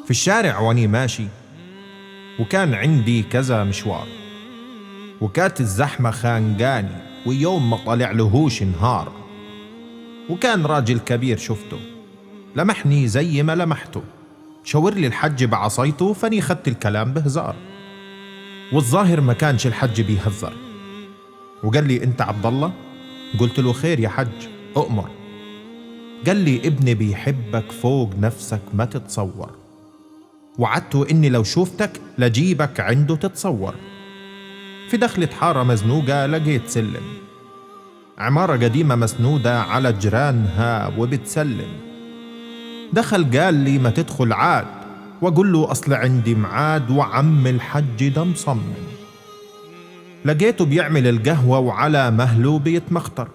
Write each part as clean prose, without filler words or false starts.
في الشارع واني ماشي، وكان عندي كذا مشوار، وكانت الزحمة خانقاني، ويوم ما طلع لهوش نهار. وكان راجل كبير شفته، لمحني زي ما لمحته، شاور لي الحج بعصايته، فاني خدت الكلام بهزار. والظاهر ما كانش الحج بيهزر، وقال لي انت عبد الله؟ قلت له خير يا حج، أؤمر. قال لي ابني بيحبك فوق نفسك ما تتصور، وعدته اني لو شوفتك لجيبك عنده تتصور. في دخلة حارة مزنوقة لقيت سلم، عمارة قديمة مسنودة على جيرانها وبتسلم. دخل قال لي ما تدخل عاد، وقل له أصل عندي معاد، وعم الحج ده مصمم. لقيته بيعمل القهوة وعلى مهله بيتمخطر،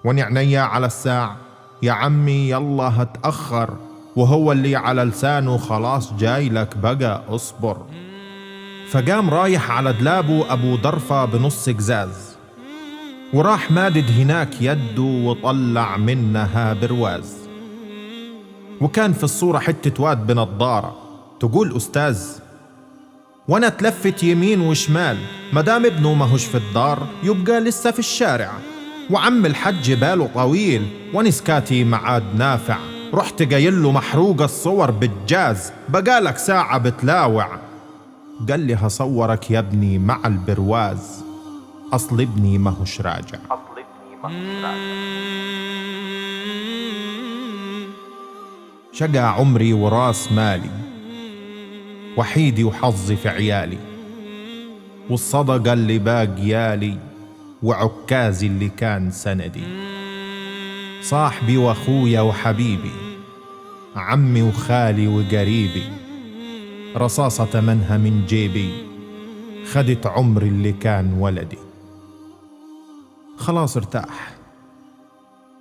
واني عينيا على الساعة، يا عمي يلا هتأخر، وهو اللي على لسانه خلاص جاي لك بقى اصبر. فقام رايح على دلابه أبو ضرفة بنص قزاز، وراح مادد هناك يده وطلع منها برواز. وكان في الصورة حتة واد بنضارة تقول أستاذ، وانا تلفت يمين وشمال، مدام ابنه ماهوش في الدار يبقى لسه في الشارع. وعم الحج باله طويل ونسكاتي معاد نافع، رحت قايل له محروق الصور بالجاز، بقالك ساعة بتلاوع. قال لي هصورك يا ابني مع البرواز، أصل ابني ماهوش راجع. شقى عمري وراس مالي، وحيدي وحظي في عيالي، والصدقة اللي باقيالي، وعكازي اللي كان سندي، صاحبي واخويا وحبيبي، عمي وخالي وقريبي، رصاصة منها من جيبي، خدت عمري اللي كان ولدي. خلاص ارتاح،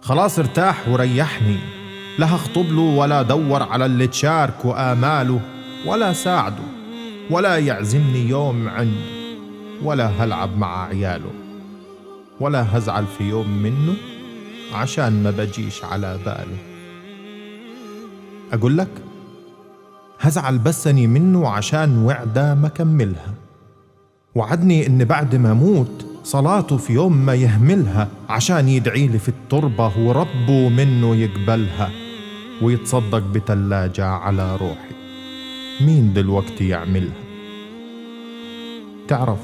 خلاص ارتاح وريحني، لا هخطب له ولا دور على اللي تشارك وآماله، ولا ساعده، ولا يعزمني يوم عنده، ولا هلعب مع عياله، ولا هزعل في يوم منه عشان ما بجيش على باله. أقول لك هزعل بسني منه عشان وعده ما كملها، وعدني إن بعد ما موت صلاته في يوم ما يهملها، عشان يدعي لي في التربة وربه منه يقبلها، ويتصدق بتلاجة على روحي. مين دلوقتي يعملها؟ تعرف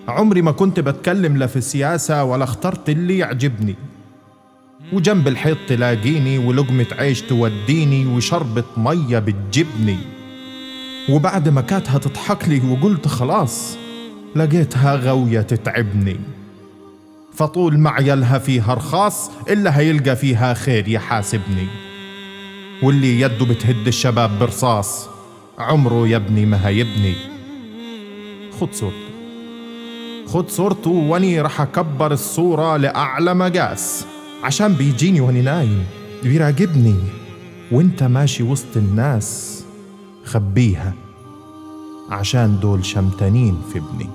عمري ما كنت بتكلم لا في السياسة ولا اخترت اللي يعجبني، وجنب الحيط تلاقيني، ولقمة عيش توديني، وشربة مية بتجبني. وبعد ما كانت هتضحك لي وقلت خلاص، لقيتها غاوية تتعبني. فطول ما عيالها فيها رخاص، إلا هيلقى فيها خير يحاسبني. واللي يده بتهد الشباب برصاص، عمره يا ابني ما هيبني. خد صورته، خد صورته، واني رح أكبر الصورة لأعلى مقاس، عشان بيجيني واني نايم بيراقبني، وانت ماشي وسط الناس خبيها، عشان دول شمتانين في ابني.